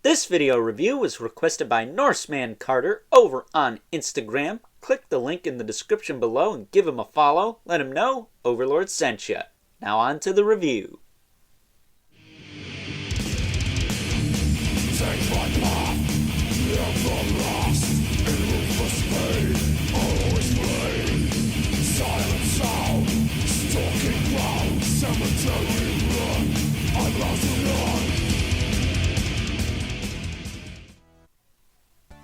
This video review was requested by Norsmancarter over on Instagram. Click the link in the description below and give him a follow. Let him know Overlord sent ya. Now on to the review. Take my path, never lost, in ruthless pain, always bleed. Silent sound, stalking ground, cemetery run, I'm lost alone.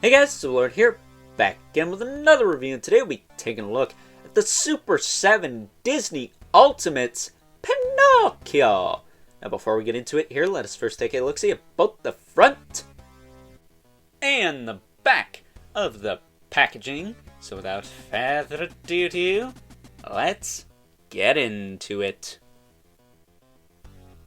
Hey guys, Superlord here, back again with another review, and today we'll be taking a look at the Super7 Disney Ultimates Pinocchio. Now before we get into it here, let us first take a look-see at both the front and the back of the packaging. So without further ado, let's get into it.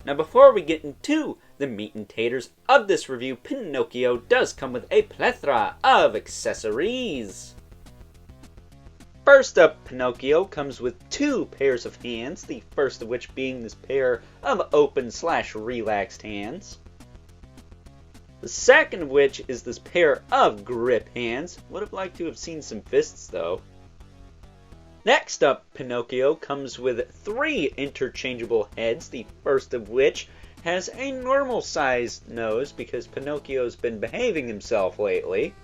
Now before we get into the meat and taters of this review, Pinocchio does come with a plethora of accessories. First up, Pinocchio comes with two pairs of hands, the first of which being this pair of open/relaxed hands. The second of which is this pair of grip hands. Would have liked to have seen some fists though. Next up, Pinocchio comes with three interchangeable heads, the first of which has a normal sized nose because Pinocchio's been behaving himself lately.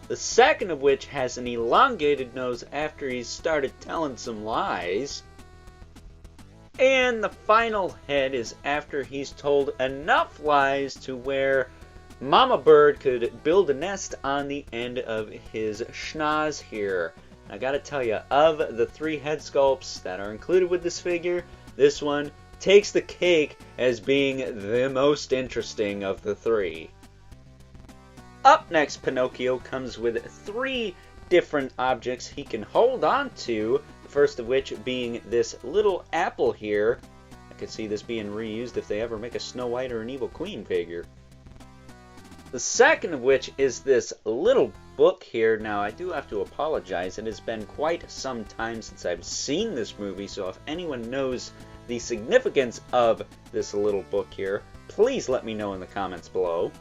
The second of which has an elongated nose after he's started telling some lies. And the final head is after he's told enough lies to where Mama Bird could build a nest on the end of his schnoz here. I gotta tell you, of the three head sculpts that are included with this figure, this one takes the cake as being the most interesting of the three. Up next, Pinocchio comes with three different objects he can hold on to, the first of which being this little apple here. I could see this being reused if they ever make a Snow White or an Evil Queen figure. The second of which is this little book here. Now, I do have to apologize. It has been quite some time since I've seen this movie, so if anyone knows the significance of this little book here, please let me know in the comments below.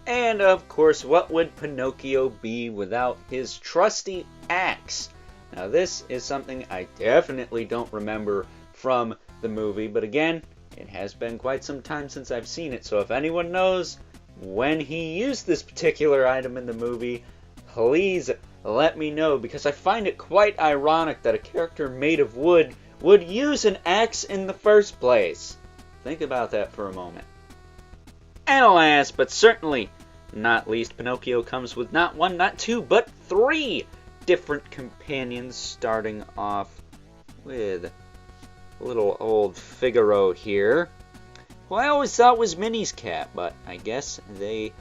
And, of course, what would Pinocchio be without his trusty axe? Now, this is something I definitely don't remember from the movie, but again, it has been quite some time since I've seen it, so if anyone knows when he used this particular item in the movie, please let me know, because I find it quite ironic that a character made of wood would use an axe in the first place. Think about that for a moment. And last, but certainly not least, Pinocchio comes with not one, not two, but three different companions, starting off with little old Figaro here, who I always thought was Minnie's cat, but I guess they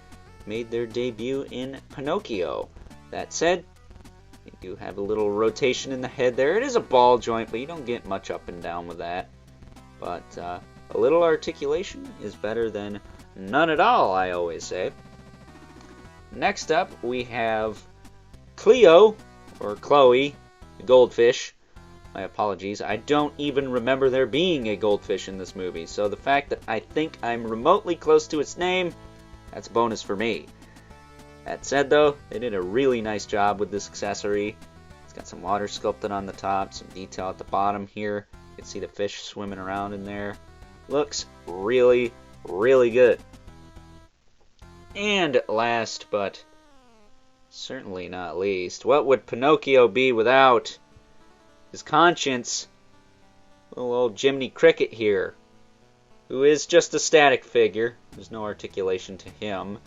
made their debut in Pinocchio. That said, they do have a little rotation in the head there. It is a ball joint, but you don't get much up and down with that. But a little articulation is better than none at all, I always say. Next up, we have Cleo, or Chloe, the goldfish. My apologies, I don't even remember there being a goldfish in this movie, so the fact that I think I'm remotely close to its name, that's a bonus for me. That said though, they did a really nice job with this accessory. It's got some water sculpted on the top, some detail at the bottom here. You can see the fish swimming around in there. Looks really, really good. And last, but certainly not least, what would Pinocchio be without his conscience, little old Jiminy Cricket here, who is just a static figure. There's no articulation to him.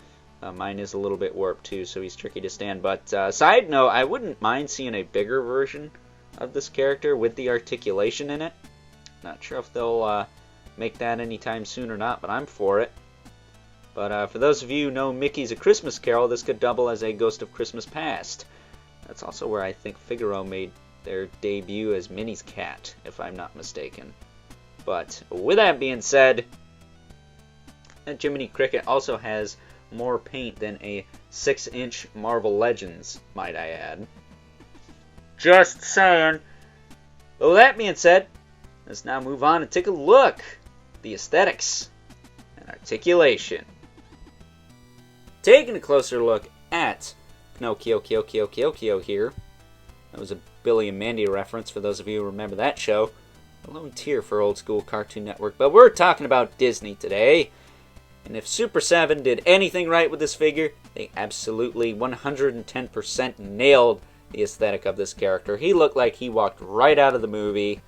Mine is a little bit warped too, so he's tricky to stand. But side note, I wouldn't mind seeing a bigger version of this character with the articulation in it. Not sure if they'll make that anytime soon or not, but I'm for it. But for those of you who know Mickey's A Christmas Carol, this could double as a Ghost of Christmas Past. That's also where I think Figaro made their debut as Minnie's cat, if I'm not mistaken. But with that being said, that Jiminy Cricket also has more paint than a 6-inch Marvel Legends, might I add. Just saying. But with that being said, let's now move on and take a look at the aesthetics and articulation taking a closer look at Pinocchio here. That was a Billy and Mandy reference for those of you who remember that show. A lone tear for old school Cartoon Network. But we're talking about Disney today. And if Super7 did anything right with this figure, they absolutely 110% nailed the aesthetic of this character. He looked like he walked right out of the movie.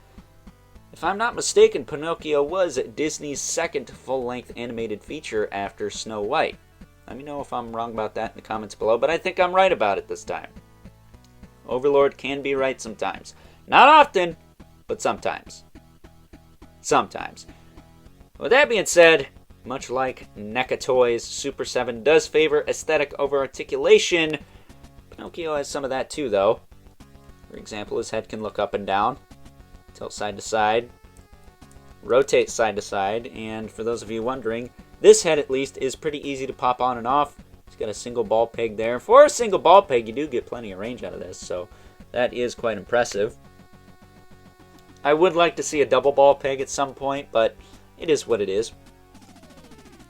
If I'm not mistaken, Pinocchio was Disney's second full-length animated feature after Snow White. Let me know if I'm wrong about that in the comments below, but I think I'm right about it this time. Overlord can be right sometimes. Not often, but sometimes. Sometimes. With that being said, much like NECA Toys, Super7 does favor aesthetic over articulation. Pinocchio has some of that too, though. For example, his head can look up and down, tilt side to side, rotate side to side, and for those of you wondering, this head at least is pretty easy to pop on and off. He's got a single ball peg there. For a single ball peg, you do get plenty of range out of this, so that is quite impressive. I would like to see a double ball peg at some point, but it is what it is.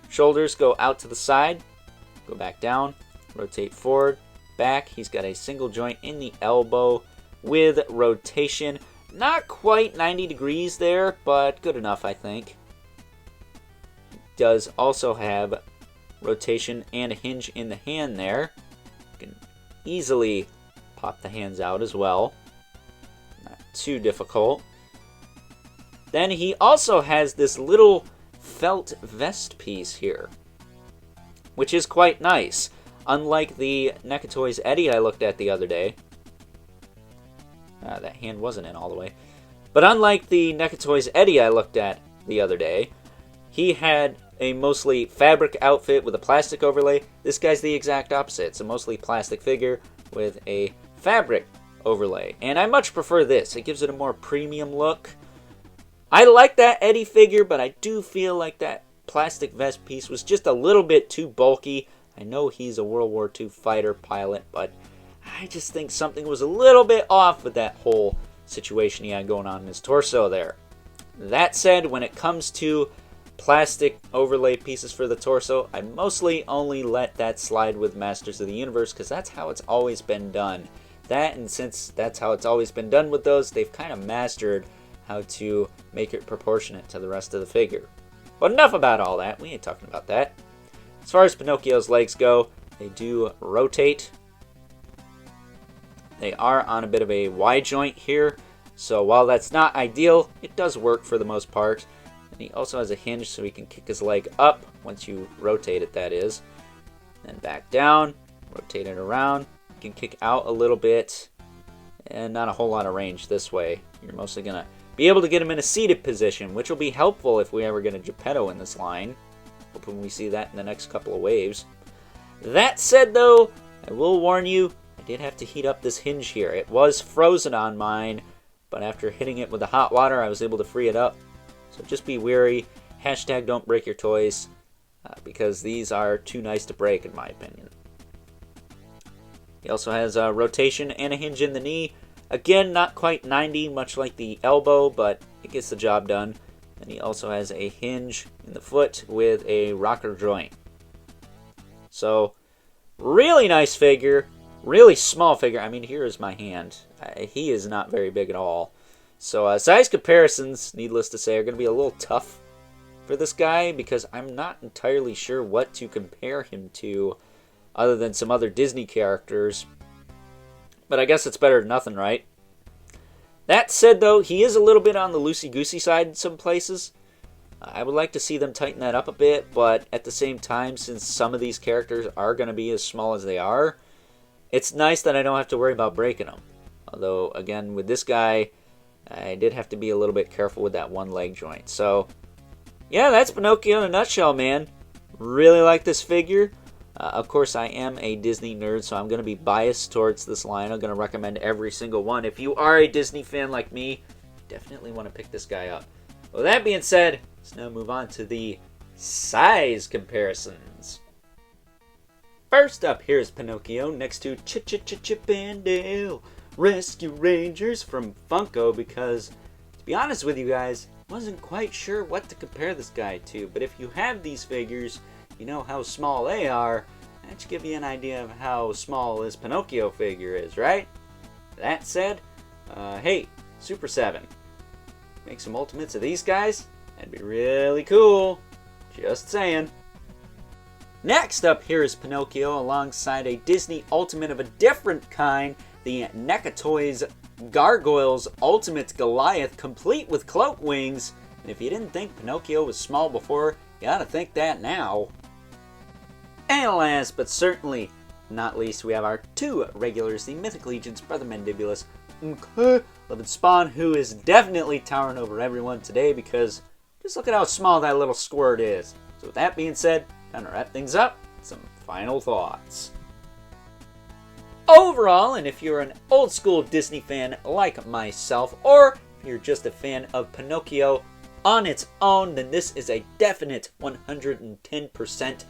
Shoulders go out to the side, go back down, rotate forward, back. He's got a single joint in the elbow with rotation. Not quite 90 degrees there, but good enough, I think. Does also have rotation and a hinge in the hand there. You can easily pop the hands out as well. Not too difficult. Then he also has this little felt vest piece here, which is quite nice. Unlike the NECA Toys Eddie I looked at the other day. That hand wasn't in all the way. But unlike the NECA Toys Eddie I looked at the other day, he had a mostly fabric outfit with a plastic overlay. This guy's the exact opposite. It's a mostly plastic figure with a fabric overlay. And I much prefer this. It gives it a more premium look. I like that Eddie figure, but I do feel like that plastic vest piece was just a little bit too bulky. I know he's a World War II fighter pilot, but I just think something was a little bit off with that whole situation he had going on in his torso there. That said, when it comes to plastic overlay pieces for the torso, I mostly only let that slide with Masters of the Universe because that's how it's always been done. That, and since that's how it's always been done with those, they've kind of mastered how to make it proportionate to the rest of the figure. But enough about all that. We ain't talking about that. As far as Pinocchio's legs go, they do rotate. They are on a bit of a wide joint here, so while that's not ideal, it does work for the most part. And he also has a hinge so he can kick his leg up once you rotate it, that is. Then back down, rotate it around. You can kick out a little bit, and not a whole lot of range this way. You're mostly going to be able to get him in a seated position, which will be helpful if we ever get a Geppetto in this line. Hoping we see that in the next couple of waves. That said, though, I will warn you, I did have to heat up this hinge here. It was frozen on mine, but after hitting it with the hot water, I was able to free it up. So just be wary. Hashtag don't break your toys, because these are too nice to break, in my opinion. He also has a rotation and a hinge in the knee. Again, not quite 90, much like the elbow, but it gets the job done. And he also has a hinge in the foot with a rocker joint. So, really nice figure. Really small figure. I mean, here is my hand. He is not very big at all. So, size comparisons, needless to say, are going to be a little tough for this guy because I'm not entirely sure what to compare him to other than some other Disney characters. But I guess it's better than nothing, right? That said, though, he is a little bit on the loosey-goosey side in some places. I would like to see them tighten that up a bit, but at the same time, since some of these characters are going to be as small as they are, it's nice that I don't have to worry about breaking them. Although, again, with this guy, I did have to be a little bit careful with that one leg joint. So, yeah, that's Pinocchio in a nutshell, man. Really like this figure. Of course, I am a Disney nerd, so I'm going to be biased towards this line. I'm going to recommend every single one. If you are a Disney fan like me, definitely want to pick this guy up. Well, that being said, let's now move on to the size comparisons. First up, here's Pinocchio next to Chip and Dale Rescue Rangers from Funko because, to be honest with you guys, wasn't quite sure what to compare this guy to. But if you have these figures, you know how small they are, that should give you an idea of how small this Pinocchio figure is, right? That said, hey, Super7, make some Ultimates of these guys? That'd be really cool. Just saying. Next up here is Pinocchio alongside a Disney Ultimate of a different kind, the NECA Gargoyles Ultimate Goliath, complete with cloak wings. And if you didn't think Pinocchio was small before, you gotta think that now. And last but certainly not least, we have our two regulars, the Mythic Legion's Brother Mandibulus, Lovin' Spawn, who is definitely towering over everyone today because just look at how small that little squirt is. So with that being said, time to wrap things up, some final thoughts. Overall, and if you're an old school Disney fan like myself, or if you're just a fan of Pinocchio on its own, then this is a definite 110%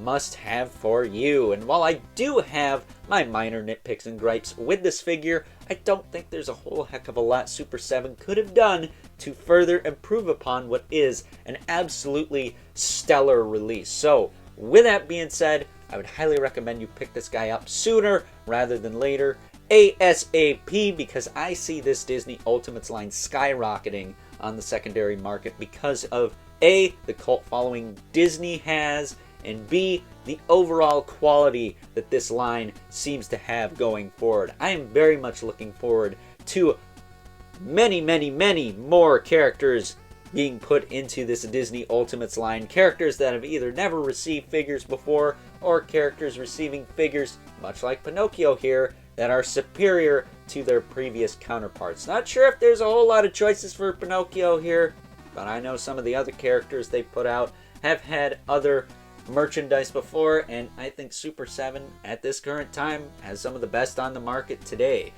must-have for you. And while I do have my minor nitpicks and gripes with this figure, I don't think there's a whole heck of a lot Super7 could have done to further improve upon what is an absolutely stellar release. So, with that being said, I would highly recommend you pick this guy up sooner rather than later, ASAP, because I see this Disney Ultimates line skyrocketing on the secondary market because of A, the cult following Disney has, and B, the overall quality that this line seems to have going forward. I am very much looking forward to many, many, many more characters being put into this Disney Ultimates line. Characters that have either never received figures before, or characters receiving figures, much like Pinocchio here, that are superior to their previous counterparts. Not sure if there's a whole lot of choices for Pinocchio here, but I know some of the other characters they put out have had other merchandise before, and I think Super7 at this current time has some of the best on the market today.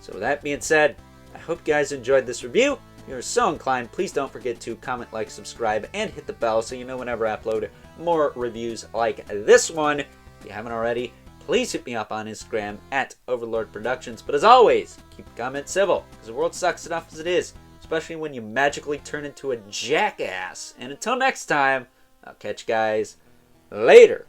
So with that being said, I hope you guys enjoyed this review. If you're so inclined, please don't forget to comment, like, subscribe, and hit the bell so you know whenever I upload more reviews like this one. If you haven't already, please hit me up on Instagram at Overlord Productions. But as always, keep the comments civil, because the world sucks enough as it is, especially when you magically turn into a jackass. And until next time, I'll catch you guys later.